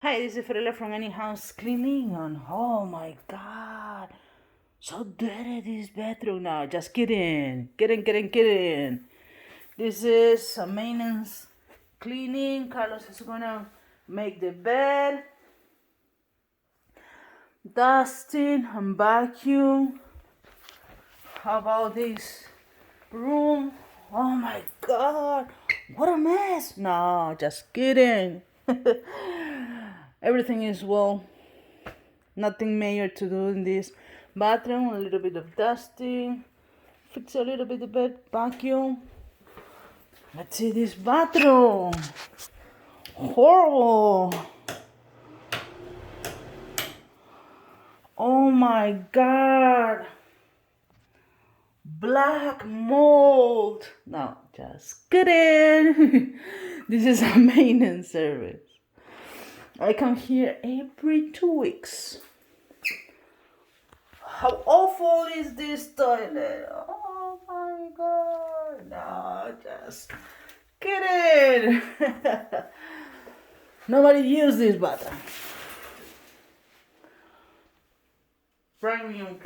Hi, this is Frela from OMG House Cleaning, and oh my god, so dirty this bedroom now. Just kidding. Kidding. This is a maintenance cleaning. Carlos is gonna make the bed, dusting and vacuum. How about this room? Oh my god, what a mess. No, just kidding. Everything is well. Nothing major to do in this bathroom. A little bit of dusting. Fix a little bit of bed. Vacuum. Let's see this bathroom. Horrible. Oh my god. Black mold. No, just kidding. This is a maintenance service. I come here every 2 weeks. How awful is this toilet? Oh my god. No, just kidding. Nobody used this button. Brand new.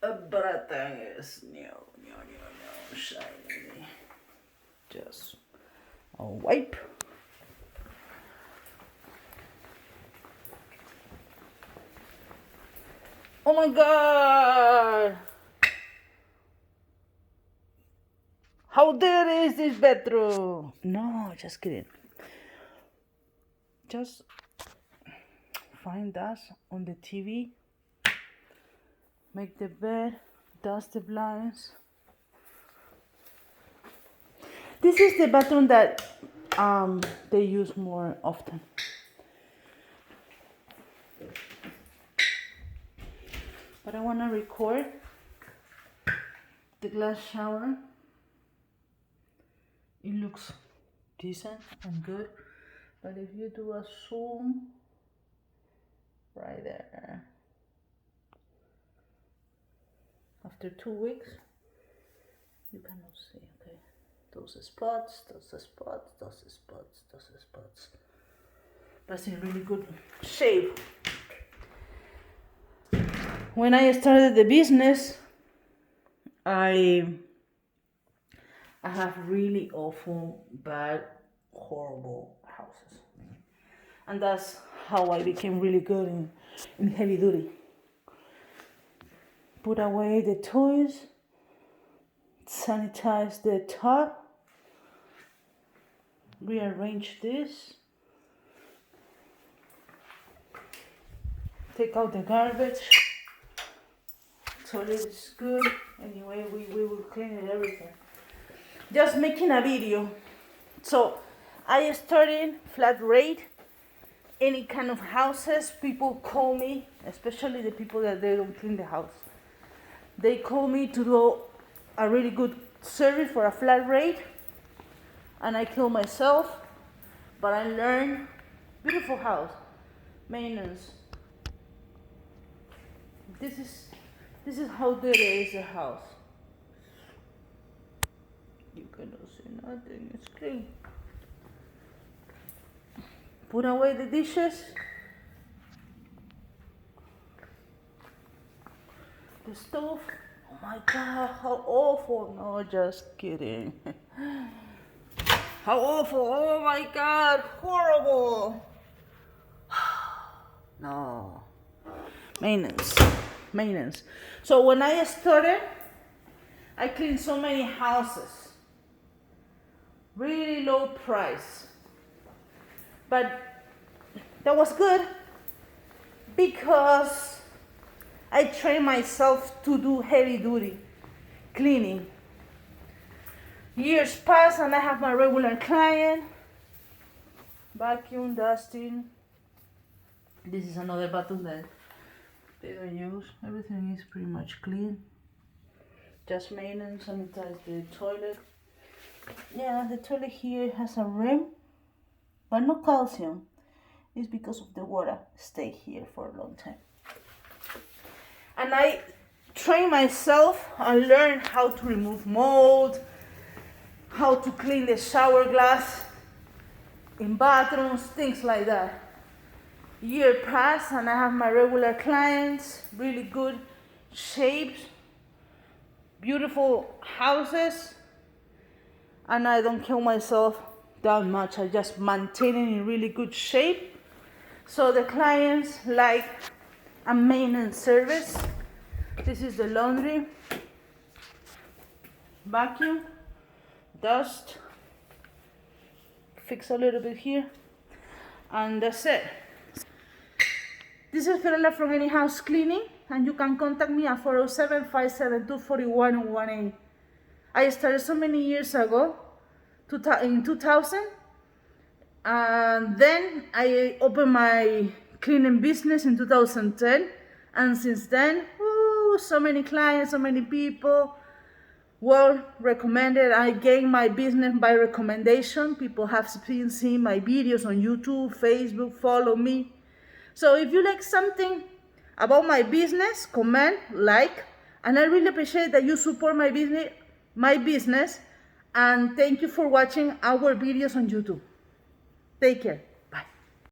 Everything is new, shiny. Just a wipe. Oh my god! How dirty is this bedroom? No, just kidding. Just find dust on the TV. Make the bed, dust the blinds. This is the bathroom that they use more often. But I want to record the glass shower. It looks decent and good. But if you do a zoom right there, after 2 weeks, you cannot see, okay? Those spots. But it's in really good shape. When I started the business, I have really awful, bad, horrible houses. And that's how I became really good in heavy duty. Put away the toys, sanitize the tub, rearrange this, take out the garbage. Toilet is good. Anyway, we will clean it, everything. Just making a video. So I started flat rate. Any kind of houses, people call me, especially the people that they don't clean the house. They call me to do a really good service for a flat rate, and I kill myself, but I learn. Beautiful house, maintenance. This is how dirty is the house. You cannot see nothing, it's clean. Put away the dishes. The stove. Oh my god, how awful. No, just kidding. How awful. Oh my god, horrible. No. Maintenance. So when I started, I cleaned so many houses. Really low price. But that was good because I trained myself to do heavy duty cleaning. Years pass and I have my regular client. Vacuum, dusting. This is another bathroom that they don't use. Everything is pretty much clean. Just maintenance, sanitize the toilet. Yeah, the toilet here has a rim, but no calcium. It's because of the water stay here for a long time. And I train myself and learn how to remove mold, how to clean the shower glass. in bathrooms, things like that. Year passed and I have my regular clients, really good shapes, beautiful houses, and I don't kill myself that much. I just maintain it in really good shape. So the clients like a maintenance service. This is the laundry, vacuum, dust, fix a little bit here, and that's it. This is Fiorella from OMG House Cleaning, and you can contact me at 407-572-4118. I started so many years ago, in 2000, and then I opened my cleaning business in 2010, and since then, so many clients, so many people, well recommended. I gained my business by recommendation. People have been seeing my videos on YouTube, Facebook, follow me. So if you like something about my business, comment, like, and I really appreciate that you support my business, and thank you for watching our videos on YouTube. Take care.